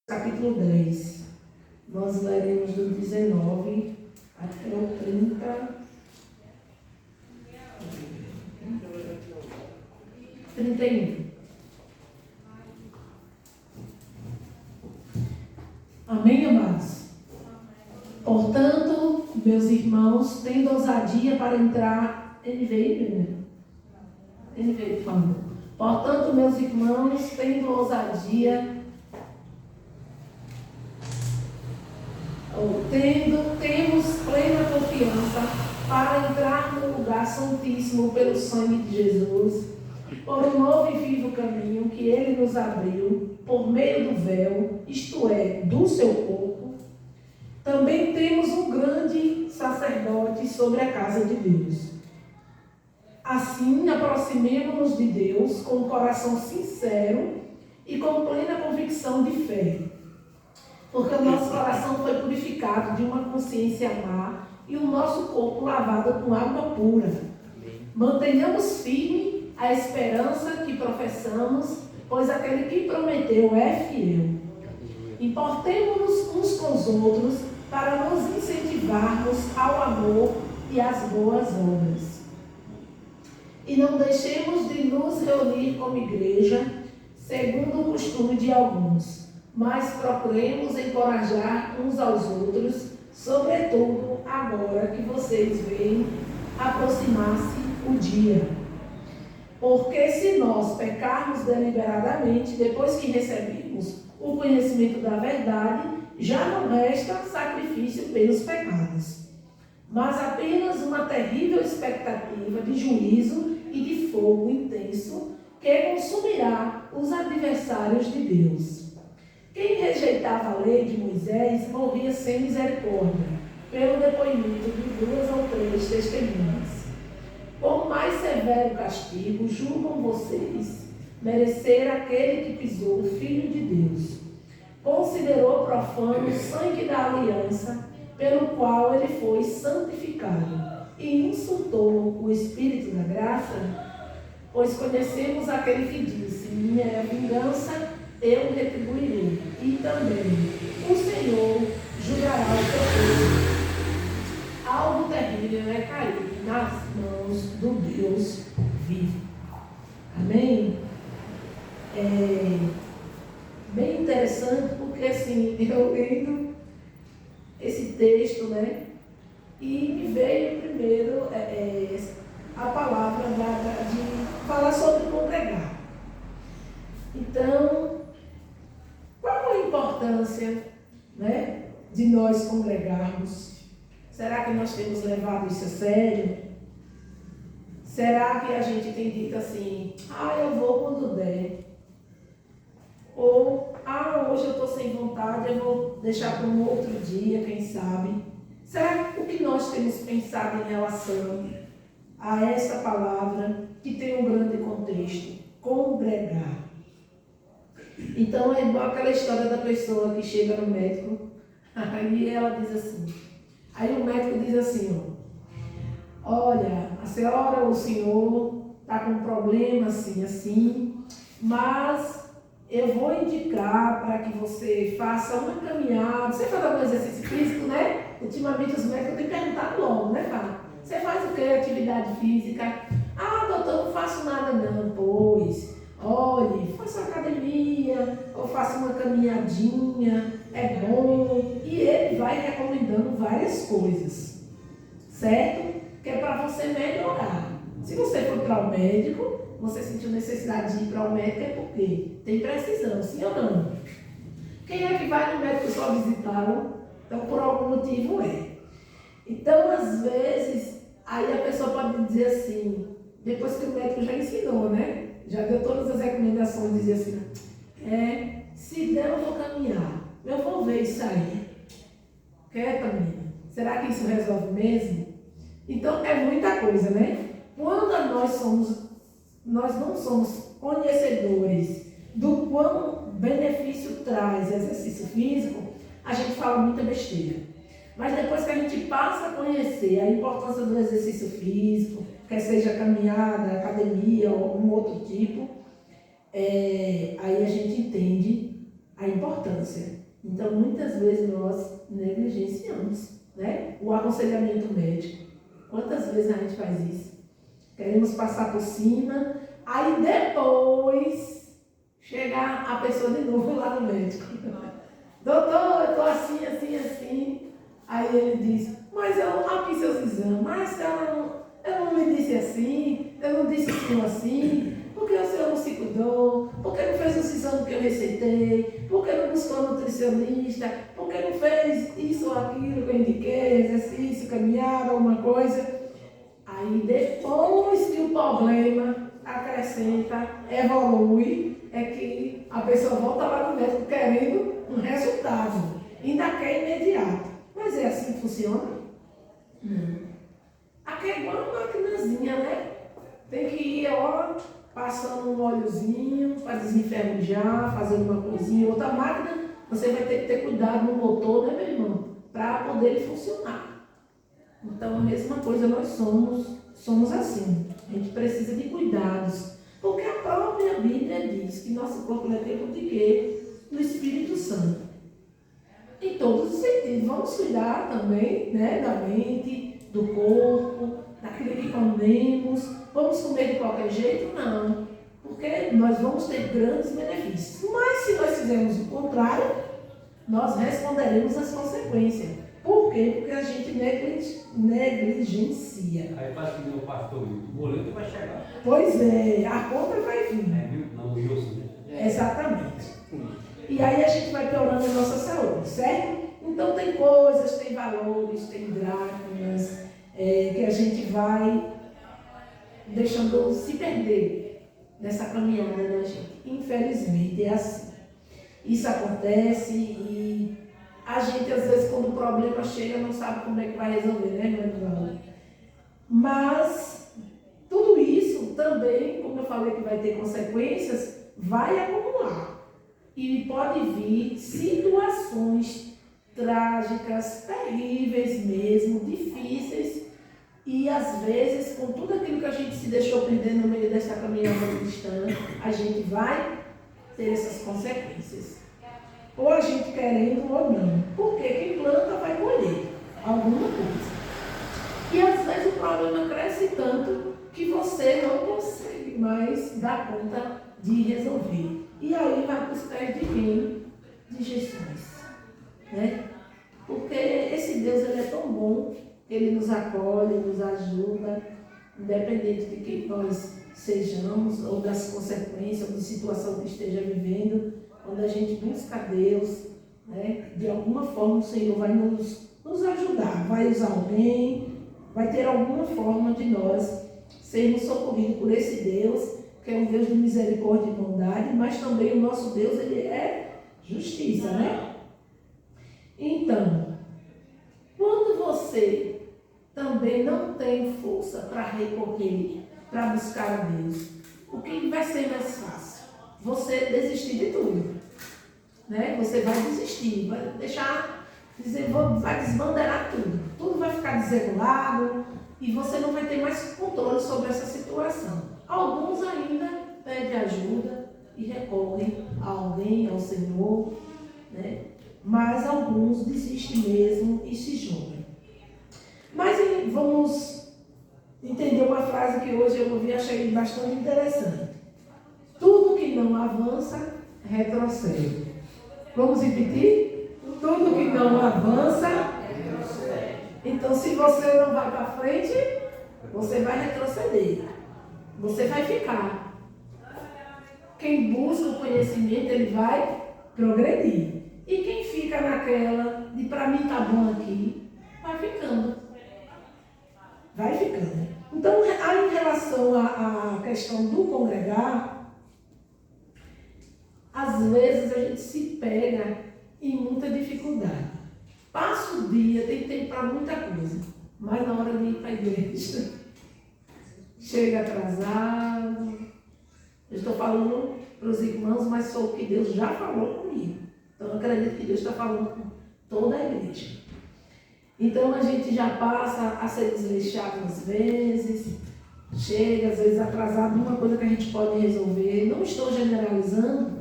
Capítulo 10. Nós leremos do 19 até o 31. Amém, amados? Portanto, meus irmãos, tendo ousadia para entrar. NVI, falando. Portanto, meus irmãos, tendo ousadia. Temos plena confiança para entrar no lugar santíssimo pelo sangue de Jesus, por um novo e vivo caminho que Ele nos abriu, por meio do véu, isto é, do seu corpo. Também temos um grande sacerdote sobre a casa de Deus. Assim, aproximemo-nos de Deus com um coração sincero e com plena convicção de fé. Porque o nosso coração foi purificado de uma consciência má e o nosso corpo lavado com água pura. Mantenhamos firme a esperança que professamos, pois aquele que prometeu é fiel. Importemo-nos uns com os outros para nos incentivarmos ao amor e às boas obras. E não deixemos de nos reunir como igreja, segundo o costume de alguns, mas procuremos encorajar uns aos outros, sobretudo agora que vocês veem aproximar-se o dia. Porque se nós pecarmos deliberadamente, depois que recebemos o conhecimento da verdade, já não resta sacrifício pelos pecados, mas apenas uma terrível expectativa de juízo e de fogo intenso que consumirá os adversários de Deus. Quem rejeitava a lei de Moisés morria sem misericórdia, pelo depoimento de 2 ou 3 testemunhas. Por mais severo castigo, julgam vocês merecer aquele que pisou o Filho de Deus. Considerou profano o sangue da aliança, pelo qual ele foi santificado, e insultou o Espírito da graça, pois conhecemos aquele que disse: minha é a vingança, eu retribuirei, e também o Senhor julgará o seu povo. Algo terrível é cair nas mãos do Deus vivo. Amém? É bem interessante, porque assim, eu lendo esse texto, né, e me veio primeiro a palavra de falar sobre congregar. Então, qual a importância, né, de nós congregarmos? Será que nós temos levado isso a sério? Será que a gente tem dito assim: eu vou quando der? Ou, hoje eu estou sem vontade, eu vou deixar para um outro dia, quem sabe? Será que o que nós temos pensado em relação a essa palavra, que tem um grande contexto, congregar? Então é igual aquela história da pessoa que chega no médico, aí ela diz assim, aí o médico diz assim, olha, a senhora ou o senhor está com um problema assim, mas eu vou indicar para que você faça uma caminhada. Você faz algum exercício físico, né? Ultimamente os médicos têm perguntado logo, né, Fábio? Você faz o quê? Atividade física? Doutor, não faço nada não. Pois, olhe, faça academia, ou faça uma caminhadinha, é bom. E ele vai recomendando várias coisas, certo? Que é para você melhorar. Se você for para o médico, você sentiu necessidade de ir para o médico, é porque tem precisão, sim ou não? Quem é que vai no médico só visitá-lo? Então, por algum motivo é. Então, às vezes, aí a pessoa pode dizer assim, depois que o médico já ensinou, né? Já deu todas as recomendações, dizer assim, se der eu vou caminhar, eu vou ver isso aí. Quer, Tamina? Será que isso resolve mesmo? Então, é muita coisa, né? Quando nós não somos conhecedores do quão benefício traz exercício físico, a gente fala muita besteira. Mas depois que a gente passa a conhecer a importância do exercício físico, quer seja caminhada, academia ou algum outro tipo, aí a gente entende a importância. Então, muitas vezes nós negligenciamos, né, o aconselhamento médico. Quantas vezes a gente faz isso? Queremos passar por cima, aí depois chega a pessoa de novo lá no médico. Doutor, eu estou assim, assim, assim. Aí ele diz, mas eu aqui seus exames, mas eu não me disse assim, eu não disse assim, por que o senhor não se cuidou, por que não fez os exames que eu receitei, por que não buscou nutricionista, por que não fez isso ou aquilo que eu indiquei, exercício, caminhada, alguma coisa. Aí depois que o problema acrescenta, evolui, é que a pessoa volta lá no médico querendo um resultado, ainda quer imediato. Mas é assim que funciona? Não. Aqui é igual uma maquinazinha, né? Tem que ir, ó, passando um óleozinho para desenferrujar, fazendo uma coisinha. Outra máquina, você vai ter que ter cuidado no motor, né, meu irmão? Para poder ele funcionar. Então, a mesma coisa nós somos assim. A gente precisa de cuidados. Porque a própria Bíblia diz que nosso corpo é templo de quê? Do Espírito Santo. Em todos os sentidos. Vamos cuidar também, né, da mente, do corpo, daquilo que comemos. Vamos comer de qualquer jeito? Não. Porque nós vamos ter grandes benefícios. Mas se nós fizermos o contrário, nós responderemos as consequências. Por quê? Porque a gente negligencia. Aí faz que o pastor, o boleto vai chegar. Pois é, a conta vai vir. Não, o Wilson, né? Exatamente. E aí a gente vai piorando a nossa saúde, certo? Então tem coisas, tem valores, tem dracmas, que a gente vai deixando se perder nessa caminhada da gente. Infelizmente é assim. Isso acontece e a gente, às vezes, quando o problema chega, não sabe como é que vai resolver, né, irmã? Mas tudo isso também, como eu falei que vai ter consequências, vai acumular. E pode vir situações trágicas, terríveis mesmo, difíceis. E, às vezes, com tudo aquilo que a gente se deixou perder no meio dessa caminhada cristã, a gente vai ter essas consequências. Ou a gente querendo ou não. Porque quem planta vai colher alguma coisa. E às vezes o problema cresce tanto que você não consegue mais dar conta de resolver. E aí vai para os pés de quem? De Jesus. Né? Porque esse Deus ele é tão bom, ele nos acolhe, nos ajuda, independente de quem nós sejamos, ou das consequências, ou da situação que esteja vivendo. Quando a gente busca Deus, né, de alguma forma o Senhor vai nos ajudar, vai usar alguém, vai ter alguma forma de nós sermos socorridos por esse Deus, que é um Deus de misericórdia e bondade, mas também o nosso Deus, ele é justiça, né? Então, quando você também não tem força para recorrer, para buscar a Deus, o que vai ser mais fácil? Você desistir de tudo, né? Você vai desistir, vai deixar, vai desbandeirar tudo vai ficar desregulado e você não vai ter mais controle sobre essa situação. Alguns ainda pedem ajuda e recorrem a alguém, ao Senhor, né? Mas alguns desistem mesmo e se jogam. Mas vamos entender uma frase que hoje eu ouvi e achei bastante interessante. Tudo que não avança, retrocede. Vamos repetir? Tudo que não avança, retrocede. Então, se você não vai para frente, você vai retroceder. Você vai ficar. Quem busca o conhecimento, ele vai progredir. E quem fica naquela de para mim tá bom aqui, vai ficando. Vai ficando. Então, em relação à questão do congregar, às vezes a gente se pega em muita dificuldade. Passa o dia, tem tempo para muita coisa, mas na hora de ir para a igreja, chega atrasado. Eu estou falando para os irmãos, mas só o que Deus já falou comigo. Então eu acredito que Deus está falando com toda a igreja. Então a gente já passa a ser desleixado às vezes, chega às vezes atrasado numa coisa que a gente pode resolver. Não estou generalizando,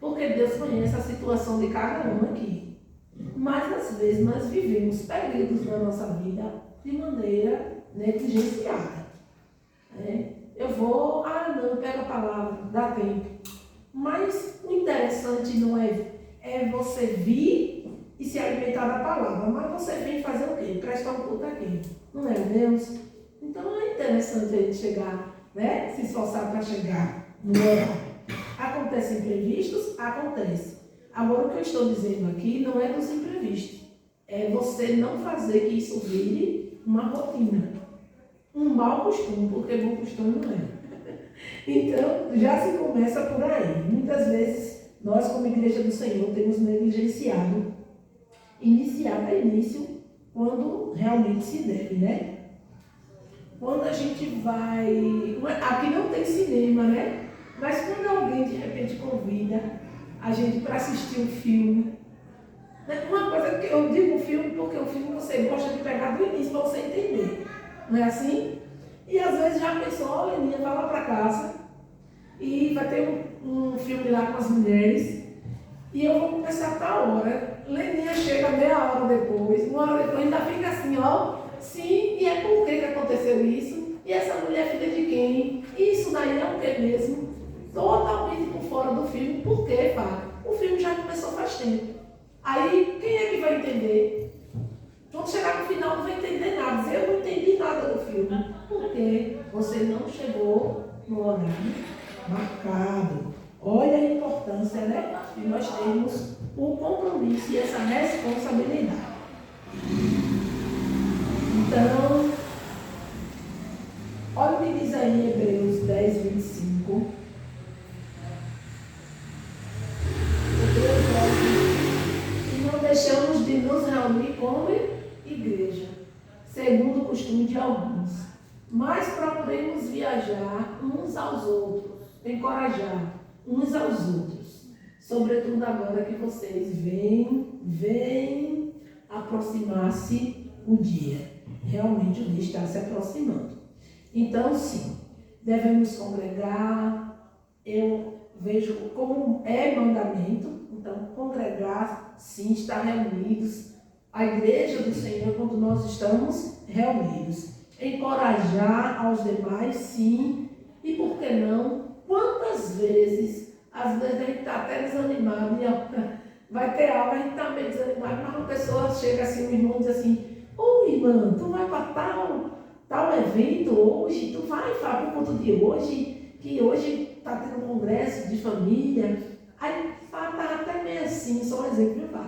porque Deus conhece a situação de cada um aqui. Mas às vezes nós vivemos períodos na nossa vida de maneira negligenciada. Eu vou, não, pega a palavra, dá tempo. Mas o interessante não é você vir e se alimentar da palavra, mas você vem fazer o quê? Prestar um culto aqui. Não é Deus? Então é interessante a gente chegar, se esforçar para chegar no horário. Acontecem imprevistos? Acontece. Agora o que eu estou dizendo aqui não é dos imprevistos. É você não fazer que isso vire uma rotina. Um mau costume, porque bom costume não é. Então, já se começa por aí. Muitas vezes, nós como Igreja do Senhor temos negligenciado iniciar a início quando realmente se deve, Quando a gente vai... Aqui não tem cinema, Mas quando alguém de repente convida a gente para assistir um filme, uma coisa que eu digo filme porque o filme você gosta de pegar do início para você entender. Não é assim? E às vezes já pensou, olha, Leninha, vai lá para casa e vai ter um filme lá com as mulheres e eu vou começar a tal hora. Leninha chega meia hora depois, uma hora depois ainda fica assim, sim, e é por que aconteceu isso? E essa mulher é filha de quem? Isso daí é o que mesmo? Totalmente por fora do filme, por quê, Fábio? O filme já começou faz tempo. Aí, quem é que vai entender? Quando chegar no final, não vai entender nada. Dizer, eu não entendi nada do filme. Porque você não chegou no horário marcado. Olha a importância, de nós termos o compromisso e essa responsabilidade. Então, olha o que diz aí em Hebreus 10, 25. E não deixamos de nos reunir como igreja, segundo o costume de alguns, mas procuremos viajar uns aos outros, encorajar uns aos outros, sobretudo agora que vocês veem aproximar-se o dia. Realmente o dia está se aproximando. Então, sim, devemos congregar. Eu vejo como é mandamento. Então, congregar, sim, estar reunidos. A igreja do Senhor, quando nós estamos reunidos. Encorajar aos demais, sim. E por que não? Quantas vezes, às vezes a gente está até desanimado e vai ter aula, a gente está meio desanimado, mas uma pessoa chega assim, um irmão diz assim, irmã, tu vai para tal evento hoje, tu vai para o culto de hoje, que hoje está tendo um congresso de família. Aí estava até meio assim, só um exemplo, viu, Fá?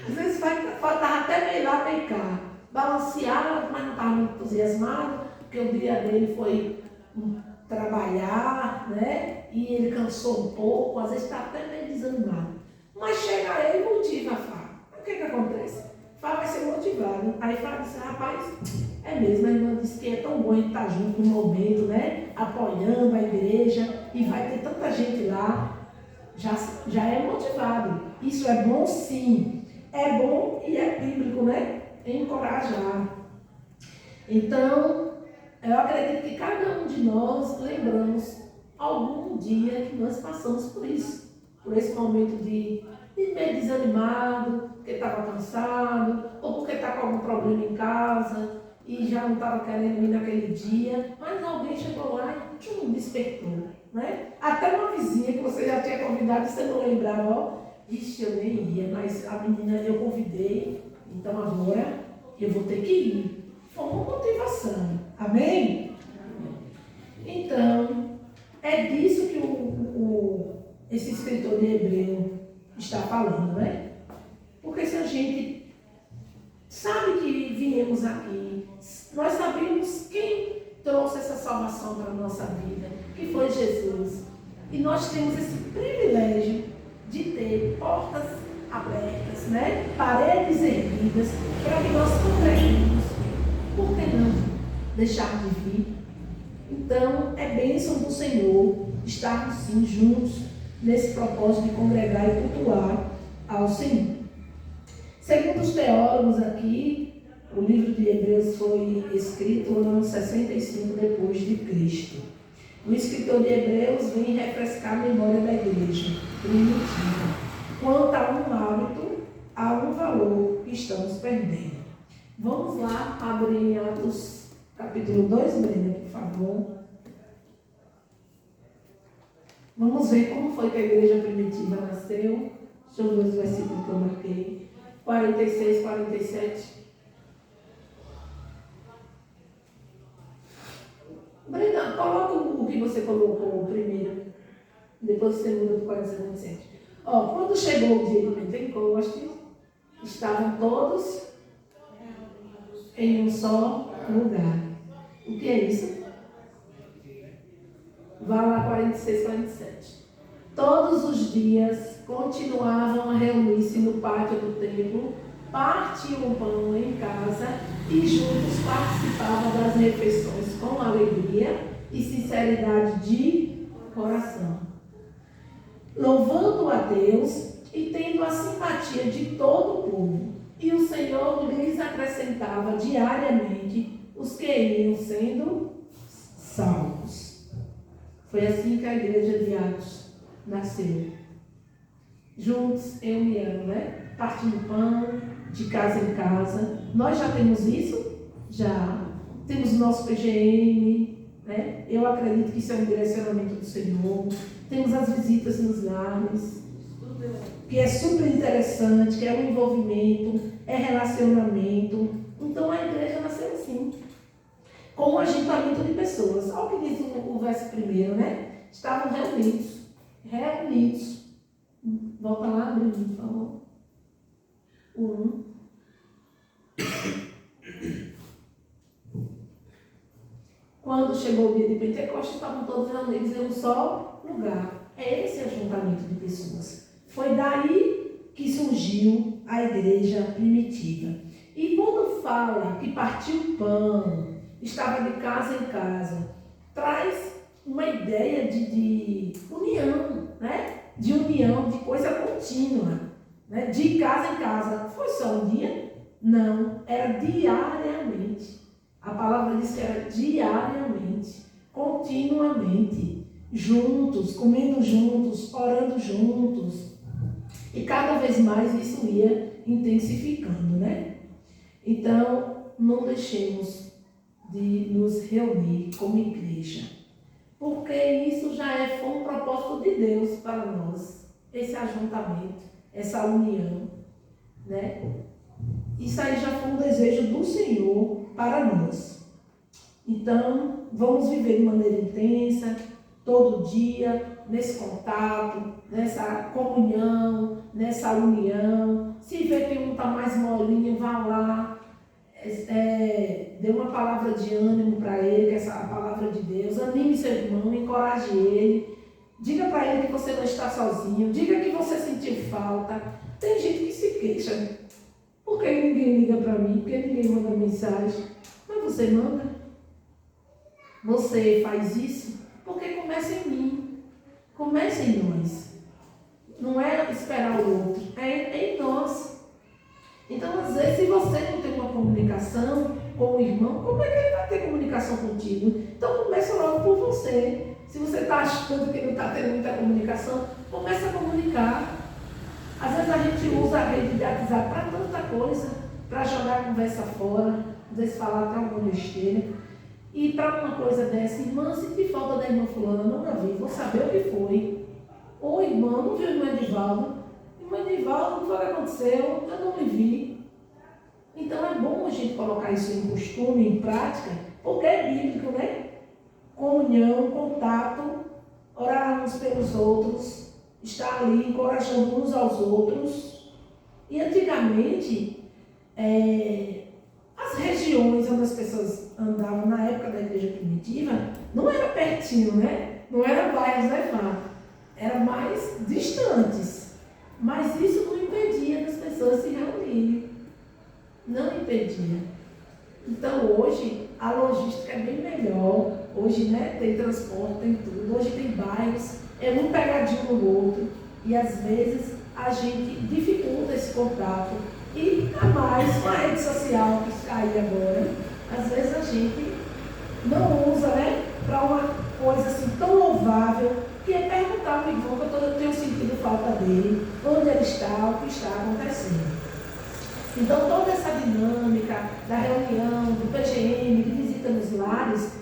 Às vezes estava até meio lá, meio cá, balanceado, mas não estava muito entusiasmado, porque o dia dele foi trabalhar, e ele cansou um pouco, às vezes está até meio desanimado. Mas chega ele e motiva a Fá. O que acontece? Fá vai ser motivado. Aí Fá disse, rapaz, é mesmo, a irmã disse que é tão bom a gente estar junto no momento, apoiando a igreja, e vai ter tanta gente lá, já é motivado. Isso é bom, sim. É bom e é bíblico, encorajar. Então, eu acredito que cada um de nós lembramos algum dia que nós passamos por isso, por esse momento de meio desanimado, porque estava cansado, ou porque está com algum problema em casa e já não estava querendo ir naquele dia, mas alguém chegou lá e despertou, Até uma vizinha que você já tinha convidado e você não lembrava, ixi, eu nem ia, mas a menina eu convidei, então agora eu vou ter que ir. Foi uma motivação, amém? Então, é disso que esse escritor de Hebreu está falando, Porque se a gente sabe que viemos aqui, nós sabemos quem trouxe essa salvação para a nossa vida, que foi Jesus. E nós temos esse privilégio de ter portas abertas, paredes erguidas, para que nós congreguemos. Por que não deixar de vir? Então, é bênção do Senhor estarmos sim juntos nesse propósito de congregar e cultuar ao Senhor. Segundo os teólogos aqui, o livro de Hebreus foi escrito no ano 65 depois de Cristo. O escritor de Hebreus vem refrescar a memória da igreja primitiva. Quanto a um hábito, há um valor que estamos perdendo. Vamos lá abrir em Atos capítulo 2, Brenda, por favor. Vamos ver como foi que a igreja primitiva nasceu. Deixa eu ver os versículos que eu marquei. 46, 47. Brenda, coloca o que você colocou primeiro. Depois você muda para 46, 47. Quando chegou o dia de Pentecostes, estavam todos em um só lugar. O que é isso? Vá lá, 46, 47. Todos os dias continuavam a reunir-se no pátio do templo, partiam o pão em casa e juntos participavam das refeições com alegria e sinceridade de coração, louvando a Deus e tendo a simpatia de todo o povo. E o Senhor lhes acrescentava diariamente os que iam sendo salvos. Foi assim que a igreja de Atos nasceu. Juntos, em união, né? Partindo pão, de casa em casa. Nós já temos isso? Já. Temos o nosso PGM, né? Eu acredito que isso é um direcionamento do Senhor. Temos as visitas nos lares, que é super interessante, que é um envolvimento, é relacionamento. Então a igreja nasceu assim, com um ajuntamento de pessoas. Olha o que diz o verso primeiro, né? Estavam reunidos. Volta lá, Bruno, por favor. 1. Quando chegou o dia de Pentecostes, estavam todos reunidos em um só lugar. É esse ajuntamento de pessoas. Foi daí que surgiu a igreja primitiva. E quando fala que partiu pão, estava de casa em casa, traz uma ideia de união, né? De união, de coisa contínua, né? De casa em casa. Foi só um dia? Não, era diariamente. A palavra diz que era diariamente, continuamente, juntos, comendo juntos, orando juntos. E cada vez mais isso ia intensificando, né? Então, não deixemos de nos reunir como igreja, porque isso foi um propósito de Deus para nós, esse ajuntamento, essa união, né? Isso aí já foi um desejo do Senhor para nós. Então, vamos viver de maneira intensa, todo dia, nesse contato, nessa comunhão, nessa união. Se vê que um está mais molinho, vá lá, dê uma palavra de ânimo para ele, que essa é a palavra de Deus. Anime seu irmão, encoraje ele. Diga para ele que você não está sozinho. Diga que você sentiu falta. Tem gente que se queixa. Por que ninguém liga para mim? Por que ninguém manda mensagem? Mas você manda. Você faz isso porque começa em mim. Começa em nós. Não é esperar o outro. É em nós. Então, às vezes, se você não tem uma comunicação com o irmão, como é que ele vai ter comunicação contigo? Então, começa logo por você. Se você está achando que não está tendo muita comunicação, começa a comunicar. Às vezes a gente usa a rede de WhatsApp para tanta coisa, para jogar a conversa fora, às vezes falar até uma besteira. E para uma coisa dessa, irmã, senti falta da irmã fulana, não a vi, vou saber o que foi. Ou irmã, não viu a irmã Edivaldo? Irmã Edivaldo, o que foi que aconteceu? Eu não me vi. Então é bom a gente colocar isso em costume, em prática, porque é bíblico, né? Comunhão, contato, orar uns pelos outros, estar ali encorajando uns aos outros. E antigamente, as regiões onde as pessoas andavam na época da igreja primitiva, não era pertinho, né? Não era bairros levados, eram mais distantes. Mas isso não impedia das pessoas se reunirem. Não impedia. Então hoje, a logística é bem melhor. Hoje, né, tem transporte, tem tudo. Hoje tem bairros, é um pegadinho no outro. E às vezes a gente dificulta esse contato. E ainda mais com a rede social que está aí agora. Às vezes a gente não usa, né, para uma coisa assim tão louvável que é perguntar ao irmão que eu tenho sentido falta dele, onde ele está, o que está acontecendo. Então, toda essa dinâmica da reunião, do PGM, de visita nos lares,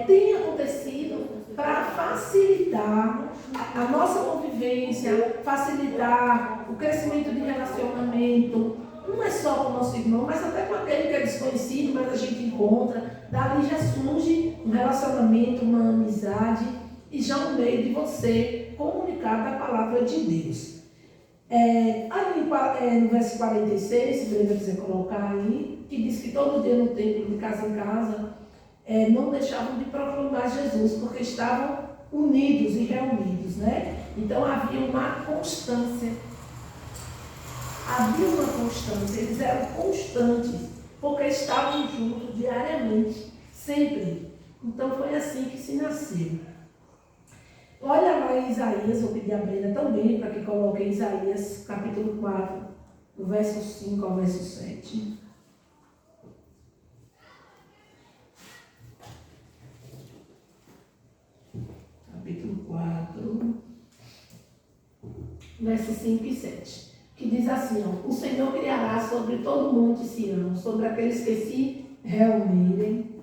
tem acontecido para facilitar a nossa convivência, facilitar o crescimento de relacionamento, não é só com o nosso irmão, mas até com aquele que é desconhecido, mas a gente encontra. Dali já surge um relacionamento, uma amizade, e já um meio de você comunicar da palavra de Deus. Ali no verso 46, se Brenda quiser colocar aí, que diz que todo dia no templo, de casa em casa, não deixavam de proclamar Jesus, porque estavam unidos e reunidos, né? Então havia uma constância. Havia uma constância, eles eram constantes, porque estavam juntos diariamente, sempre. Então foi assim que se nasceu. Olha lá em Isaías, vou pedir a Brenda também para que coloque em Isaías, capítulo 4, do verso 5 ao verso 7. Capítulo 4, versos 5 e 7. Que diz assim, ó, o Senhor criará sobre todo o monte Sião, sobre aqueles que se reunirem,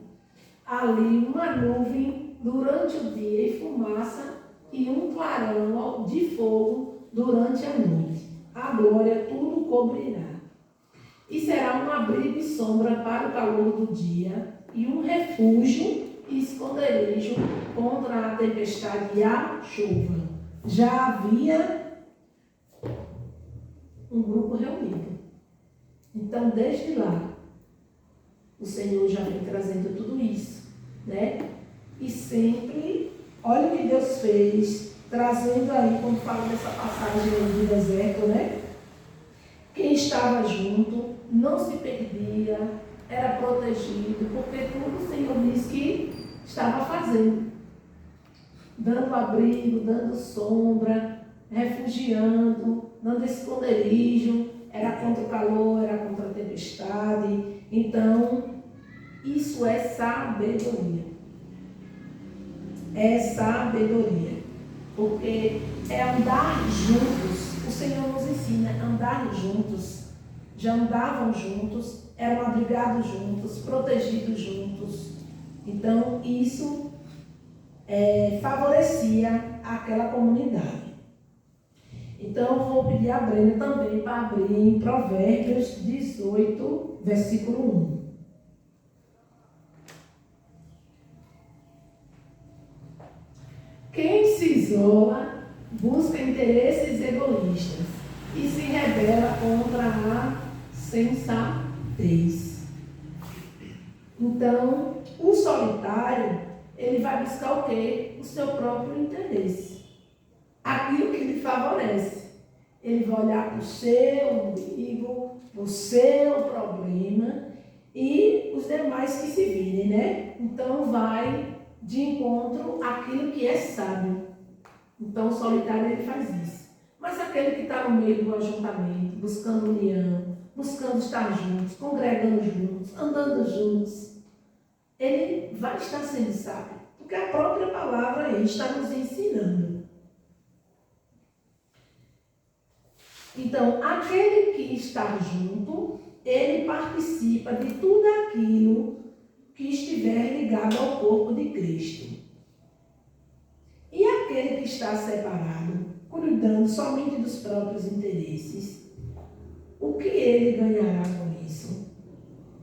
ali uma nuvem durante o dia e fumaça, e um clarão de fogo durante a noite. A glória tudo cobrirá. E será um abrigo e sombra para o calor do dia, e um refúgio e esconderijo contra a tempestade e a chuva. Já havia um grupo reunido. Então, desde lá, o Senhor já vem trazendo tudo isso, né? E sempre, olha o que Deus fez, trazendo aí, como fala nessa passagem aí do deserto, né? Quem estava junto não se perdia, era protegido, porque tudo o Senhor disse que estava fazendo. Dando abrigo, dando sombra, refugiando, dando esconderijo, era contra o calor, era contra a tempestade. Então, isso é sabedoria. É sabedoria. Porque é andar juntos. O Senhor nos ensina a andar juntos. Já andavam juntos, eram abrigados juntos, protegidos juntos. Então, isso favorecia aquela comunidade. Então, eu vou pedir a Brenda também para abrir em Provérbios 18, versículo 1. Quem se isola busca interesses egoístas e se rebela contra a sensatez. Então, o solitário, ele vai buscar o quê? O seu próprio interesse. Aquilo que lhe favorece. Ele vai olhar para o seu umbigo, para o seu problema e os demais que se virem, né? Então, vai de encontro àquilo que é sábio. Então, o solitário, ele faz isso. Mas aquele que está no meio do ajuntamento, buscando união, buscando estar juntos, congregando juntos, andando juntos, ele vai estar sendo sábio. Porque a própria palavra aí está nos ensinando. Então, aquele que está junto, ele participa de tudo aquilo que estiver ligado ao corpo de Cristo. E aquele que está separado, cuidando somente dos próprios interesses, o que ele ganhará com isso?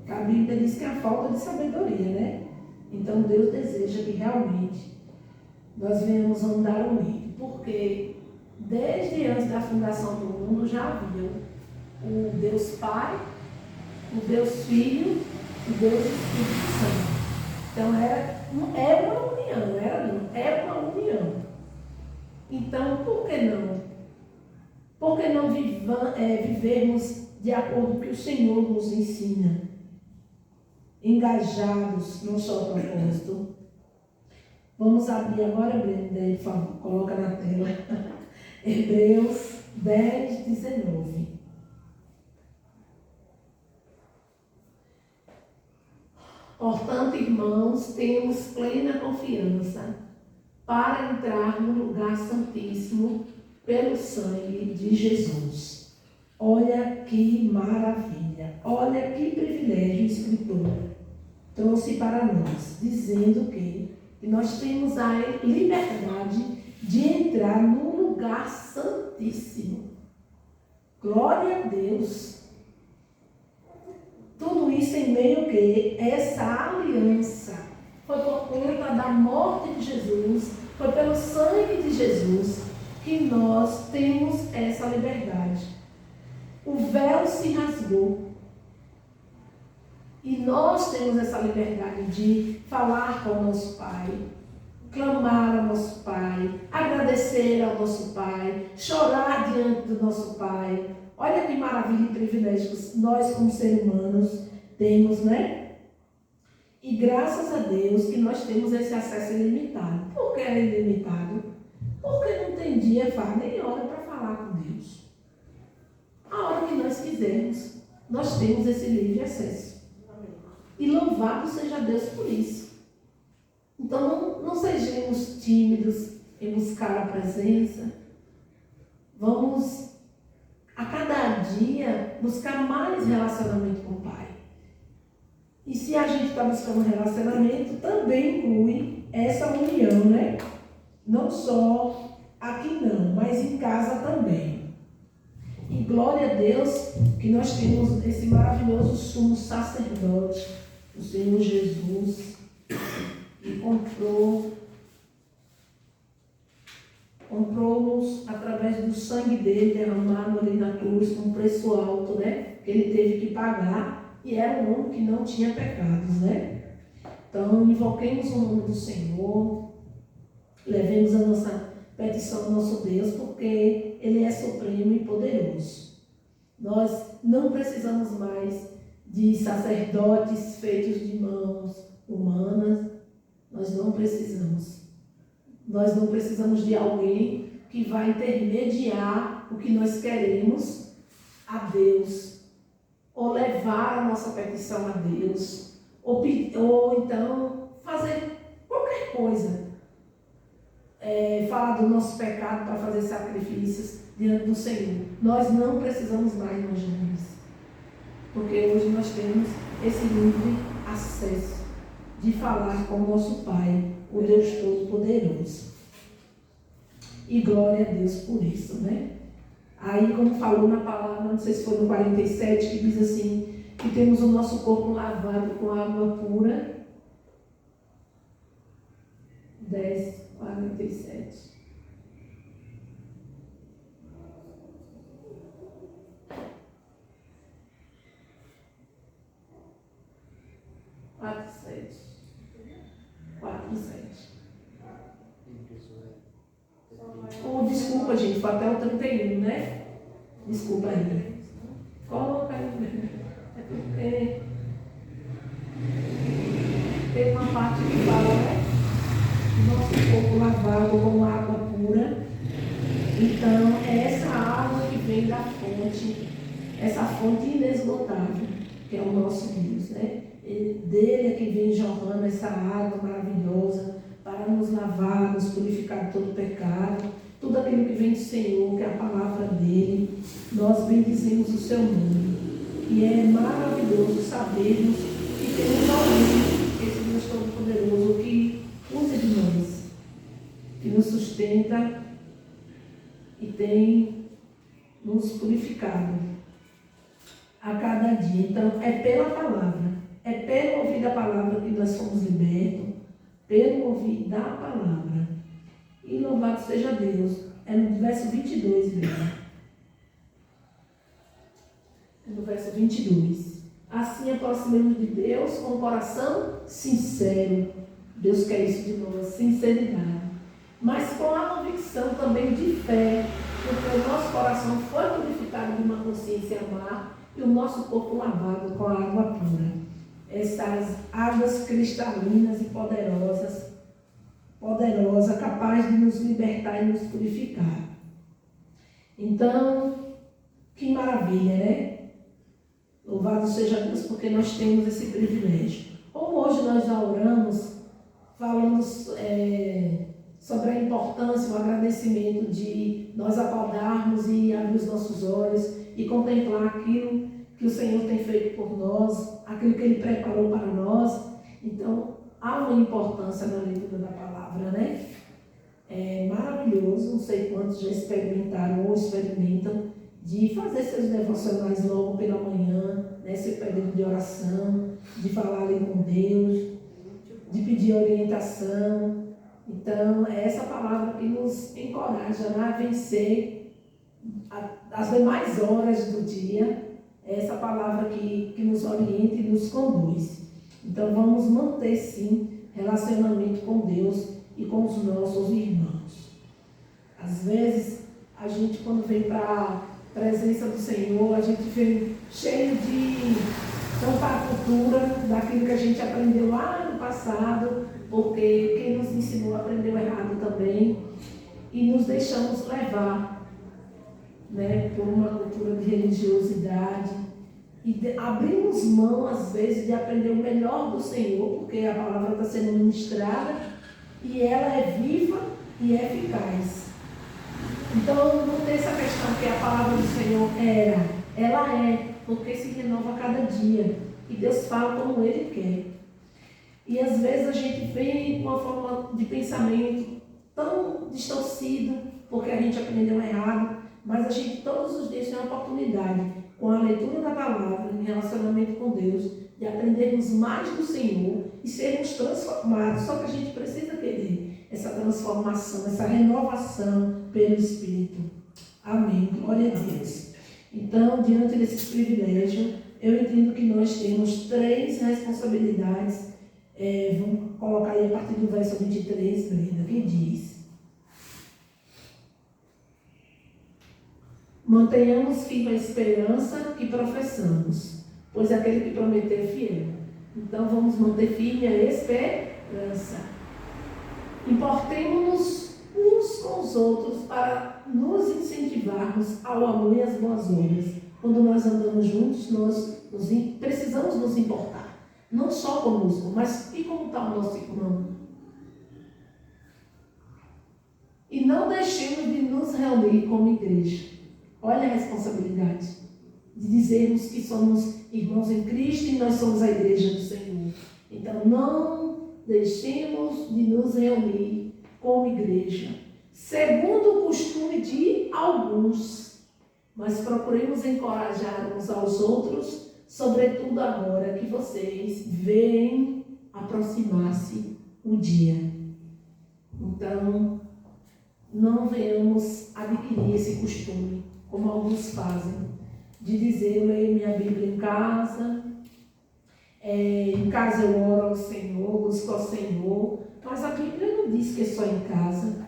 A Bíblia diz que é a falta de sabedoria, né? Então Deus deseja que realmente nós venhamos andar unidos, porque desde antes da fundação do mundo já havia o Deus Pai, o Deus Filho, o Deus Espírito Santo. Então é uma união, é uma união. Então, por que não? Por que não vivermos de acordo com o que o Senhor nos ensina? Engajados num só propósito. Vamos abrir agora, Brenda, por favor, coloca na tela. Hebreus 10, 19. Portanto, irmãos, temos plena confiança para entrar no lugar santíssimo pelo sangue de Jesus. Olha que maravilha, olha que privilégio o escritor trouxe para nós, dizendo que nós temos a liberdade de entrar no lugar santíssimo. Glória a Deus. Tudo isso em meio que essa aliança foi por conta da morte de Jesus, foi pelo sangue de Jesus que nós temos essa liberdade. O véu se rasgou e nós temos essa liberdade de falar com o nosso Pai, clamar ao nosso Pai, agradecer ao nosso Pai, chorar diante do nosso Pai. Olha que maravilha e privilégio que nós como seres humanos temos, né? E graças a Deus que nós temos esse acesso ilimitado. Por que é ilimitado? Porque não tem dia, faz nem hora para falar com Deus. A hora que nós quisermos, nós temos esse livre acesso. E louvado seja Deus por isso. Então não sejamos tímidos em buscar a presença. Vamos a cada dia buscar mais relacionamento com o Pai. E se a gente está buscando relacionamento, também inclui essa união, né? Não só aqui não, mas em casa também. E glória a Deus que nós temos esse maravilhoso sumo sacerdote, o Senhor Jesus, que comprou-nos através do sangue dele derramado ali na cruz, com um preço alto, né? Que ele teve que pagar, e era um homem que não tinha pecados, né? Então, invoquemos o nome do Senhor, levemos a nossa petição ao nosso Deus, porque ele é supremo e poderoso. Nós não precisamos mais de sacerdotes feitos de mãos humanas. Nós não precisamos. Nós não precisamos de alguém que vai intermediar o que nós queremos a Deus, ou levar a nossa petição a Deus, ou então fazer qualquer coisa. Falar do nosso pecado para fazer sacrifícios diante do Senhor. Nós não precisamos mais, meus irmãos, porque hoje nós temos esse livre acesso de falar com o nosso Pai, o Deus Todo-Poderoso. E glória a Deus por isso, né? Aí, como falou na palavra, não sei se foi no 47, que diz assim, que temos o nosso corpo lavado com água pura. 10:47. Desculpa, gente, foi até o 31, né? Desculpa aí. Coloca aí. É porque tem uma parte que fala, né? Nosso corpo lavado com água pura. Então, é essa água que vem da fonte, essa fonte inesgotável, que é o nosso Deus, né? Dele é que vem jorrando essa água maravilhosa para nos lavar, nos purificar de todo pecado. Tudo aquilo que vem do Senhor, que é a palavra dele, nós bendizemos o seu nome. E é maravilhoso sabermos que temos alguém, esse Deus Todo-Poderoso, que usa de nós, que nos sustenta e tem nos purificado a cada dia. Então, é pela palavra, é pelo ouvir da palavra que nós fomos libertos, pelo ouvir da palavra. E louvado seja Deus. É no verso 22 mesmo. É no verso 22. Assim aproximemos de Deus com o coração sincero. Deus quer isso de nós, sinceridade. Mas com a convicção também de fé, porque o nosso coração foi purificado de uma consciência má e o nosso corpo lavado com a água pura. Essas águas cristalinas e poderosa, capaz de nos libertar e nos purificar. Então, que maravilha, né? Louvado seja Deus, porque nós temos esse privilégio. Como hoje nós já oramos, falamos sobre a importância, o agradecimento de nós acordarmos e abrir os nossos olhos e contemplar aquilo que o Senhor tem feito por nós, aquilo que Ele preparou para nós. Então, há uma importância na leitura da palavra, né? É maravilhoso, não sei quantos já experimentaram ou experimentam, de fazer seus devocionais logo pela manhã, né? Seu período de oração, de falar ali com Deus, de pedir orientação. Então, é essa palavra que nos encoraja, né, a vencer as demais horas do dia. É essa palavra que nos orienta e nos conduz. Então, vamos manter, sim, relacionamento com Deus e com os nossos irmãos. Às vezes, a gente, quando vem para a presença do Senhor, a gente vem cheio de tanta cultura daquilo que a gente aprendeu lá no passado, porque quem nos ensinou aprendeu errado também, e nos deixamos levar, né, por uma cultura de religiosidade, e abrimos mão, às vezes, de aprender o melhor do Senhor, porque a palavra está sendo ministrada, e ela é viva e eficaz. Então, não tem essa questão que a palavra do Senhor ela é, porque se renova a cada dia, e Deus fala como Ele quer. E às vezes a gente vem com uma forma de pensamento tão distorcida, porque a gente aprendeu errado, mas a gente todos os dias tem a oportunidade, com a leitura da palavra, em relacionamento com Deus, de aprendermos mais do Senhor e sermos transformados. Só que a gente precisa querer essa transformação, essa renovação pelo Espírito. Amém. Glória a Deus. Então, diante desses privilégios, eu entendo que nós temos 3 responsabilidades. Vamos colocar aí a partir do verso 23, Brenda, que diz: mantenhamos firme a esperança que professamos, pois aquele que prometeu é fiel. Então vamos manter firme a esperança. Importemos-nos uns com os outros para nos incentivarmos ao amor e às boas obras. Quando nós andamos juntos, nós precisamos nos importar. Não só conosco, mas e como está o nosso irmão? E não deixemos de nos reunir como igreja. Olha a responsabilidade de dizermos que somos irmãos em Cristo e nós somos a igreja do Senhor. Então, não deixemos de nos reunir como igreja, segundo o costume de alguns, mas procuremos encorajar uns aos outros, sobretudo agora que vocês veem aproximar-se o dia. Então, não venhamos adquirir esse costume, como alguns fazem, de dizer: eu leio minha Bíblia em casa eu oro ao Senhor, busco ao Senhor, mas a Bíblia não diz que é só em casa.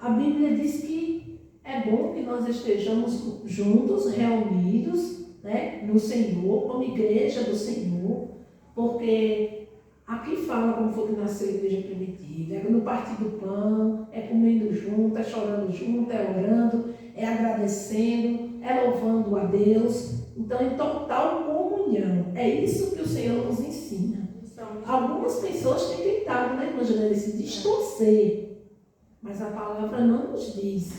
A Bíblia diz que é bom que nós estejamos juntos, reunidos, né, no Senhor, como igreja do Senhor, porque aqui fala como foi que nasceu a igreja primitiva: é no partir do pão, é comendo junto, é chorando junto, é orando, é agradecendo, é louvando a Deus. Então, em total comunhão. É isso que o Senhor nos ensina. Algumas pessoas têm tentado, né, irmã Janela, se distorcer, mas a palavra não nos diz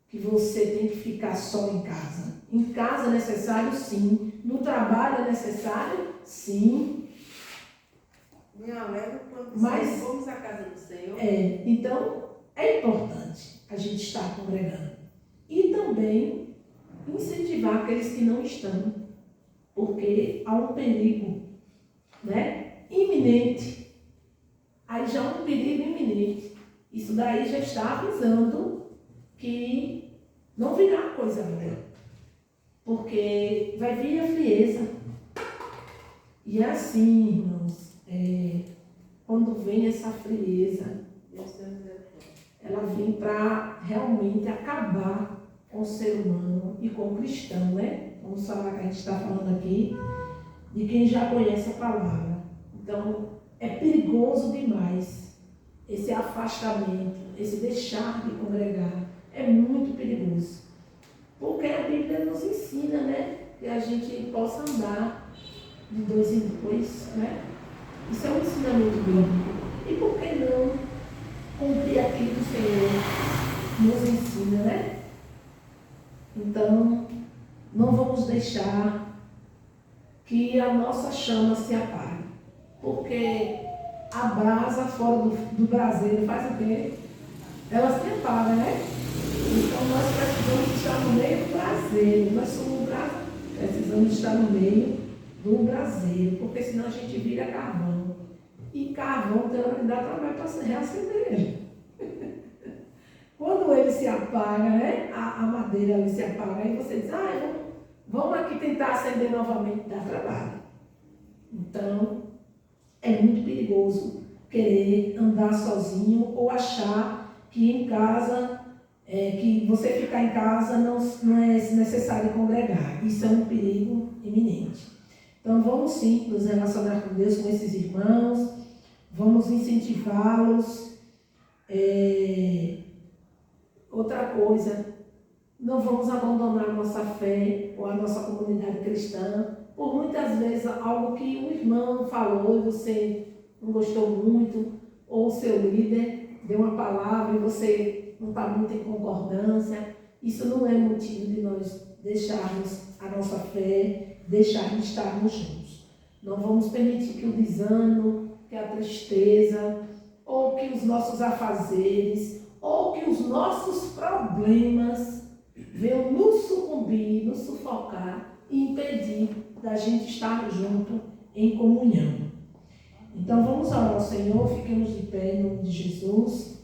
que você tem que ficar só em casa. Em casa é necessário, sim. No trabalho é necessário, sim. Me alegra quando Mas vamos à casa do Senhor. Então, é importante a gente estar congregando. E também incentivar aqueles que não estão, porque há um perigo, né, iminente. Aí já há um perigo iminente. Isso daí já está avisando que não virá coisa boa, porque vai vir a frieza. E é assim, irmãos, quando vem essa frieza, ela vem para realmente acabar com o ser humano e com o cristão, né? Vamos falar que a gente está falando aqui de quem já conhece a palavra. Então, é perigoso demais esse afastamento, esse deixar de congregar. É muito perigoso. Porque a Bíblia nos ensina, né, que a gente possa andar de 2 em 2, né? Isso é um ensinamento bíblico. E por que não cumprir aquilo que o Senhor nos ensina, né? Então, não vamos deixar que a nossa chama se apague, porque a brasa fora do braseiro faz o quê? Ela se apaga, né? Então nós precisamos estar no meio do braseiro. Nós somos brasa, precisamos estar no meio do braseiro, porque senão a gente vira carvão. E carvão tem hora que dá trabalho para se reacender ele. Quando ele se apaga, né? A madeira ali se apaga, aí você diz, vamos aqui tentar acender novamente, dá trabalho. Então, é muito perigoso querer andar sozinho ou achar que em casa, que você ficar em casa não é necessário congregar. Isso é um perigo iminente. Então vamos sim nos relacionar com Deus, com esses irmãos, vamos incentivá-los. Outra coisa, não vamos abandonar a nossa fé ou a nossa comunidade cristã por muitas vezes algo que o irmão falou e você não gostou muito, ou o seu líder deu uma palavra e você não está muito em concordância. Isso não é motivo de nós deixarmos a nossa fé, deixar de estarmos juntos. Não vamos permitir que o desânimo, que a tristeza, ou que os nossos afazeres, ou que os nossos problemas venham nos sucumbir, nos sufocar e impedir da gente estar junto em comunhão. Então vamos orar ao Senhor, fiquemos de pé em nome de Jesus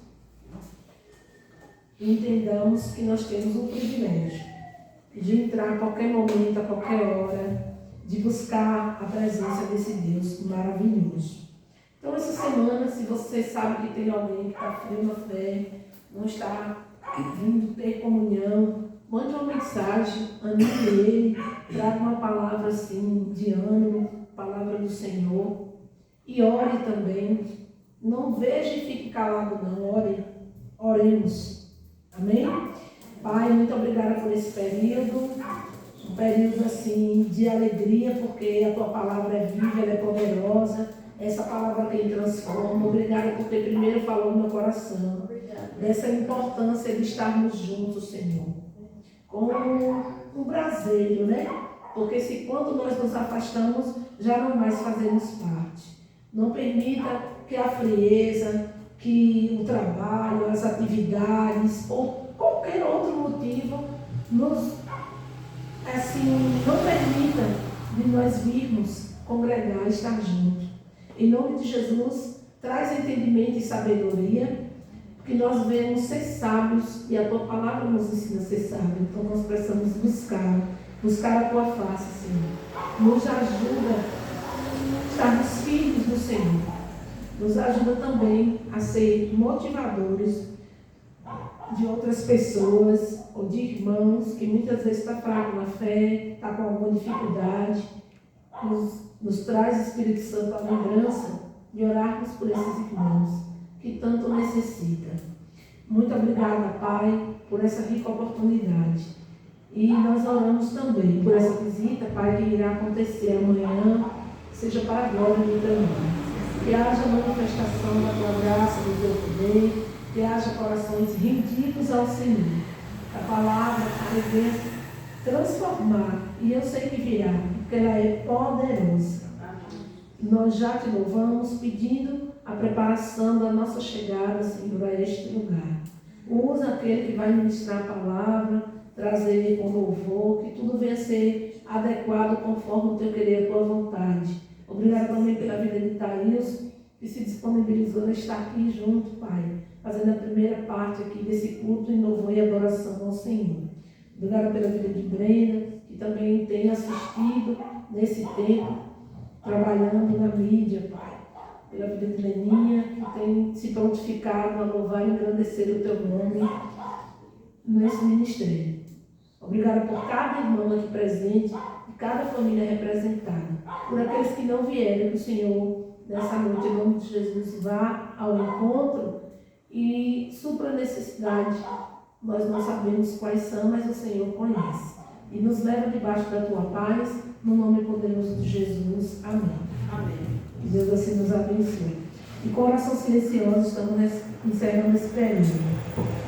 e entendamos que nós temos o privilégio de entrar a qualquer momento, a qualquer hora, de buscar a presença desse Deus maravilhoso. Então essa semana, se você sabe que tem alguém que está frio na fé, não está vindo ter comunhão, mande uma mensagem, anime ele, traga uma palavra assim de ânimo, palavra do Senhor. E ore também. Não veja e fique calado, não. Ore. Oremos. Amém? Pai, muito obrigada por esse período. Um período assim de alegria, porque a tua palavra é viva, ela é poderosa. Essa palavra quem transforma. Obrigada porque primeiro falou no meu coração. Dessa importância de estarmos juntos, Senhor. Como um braseiro, né? Porque se quando nós nos afastamos, já não mais fazemos parte. Não permita que a frieza, que o trabalho, as atividades ou qualquer outro motivo nos, não permita de nós virmos congregar, estar juntos. Em nome de Jesus, traz entendimento e sabedoria, porque nós devemos ser sábios e a tua palavra nos ensina a ser sábios. Então nós precisamos buscar a tua face, Senhor. Nos ajuda estarmos filhos do Senhor. Nos ajuda também a ser motivadores de outras pessoas ou de irmãos que muitas vezes está fraco na fé, está com alguma dificuldade. Nos traz, Espírito Santo, a lembrança de orarmos por esses irmãos que tanto necessitam. Muito obrigada, Pai, por essa rica oportunidade. E nós oramos também por essa visita, Pai, que irá acontecer amanhã, seja para a glória do teu nome. Que haja manifestação da tua graça, do teu poder, que haja corações rendidos ao Senhor. A palavra venha transformar, e eu sei que virá, porque ela é poderosa. Nós já te louvamos, pedindo a preparação da nossa chegada, Senhor, a este lugar. Usa aquele que vai ministrar a palavra, trazer com louvor, que tudo venha a ser adequado conforme o teu querer e a tua vontade. Obrigada também pela vida de Thaís, que se disponibilizou a estar aqui junto, Pai, fazendo a primeira parte aqui desse culto em louvor e adoração ao Senhor. Obrigada pela vida de Brenda, que também tem assistido nesse tempo, trabalhando na mídia, Pai. Pela vida de Leninha, que tem se prontificado a louvar e engrandecer o teu nome nesse ministério. Obrigada por cada irmão aqui presente, e cada família representada. Por aqueles que não vieram, que o Senhor, nessa noite, em nome de Jesus, vá ao encontro e supra a necessidade. Nós não sabemos quais são, mas o Senhor conhece. E nos leva debaixo da tua paz, no nome poderoso de Jesus. Amém. Amém. Que Deus assim nos abençoe. E com oração silenciosa estamos encerrando esse período.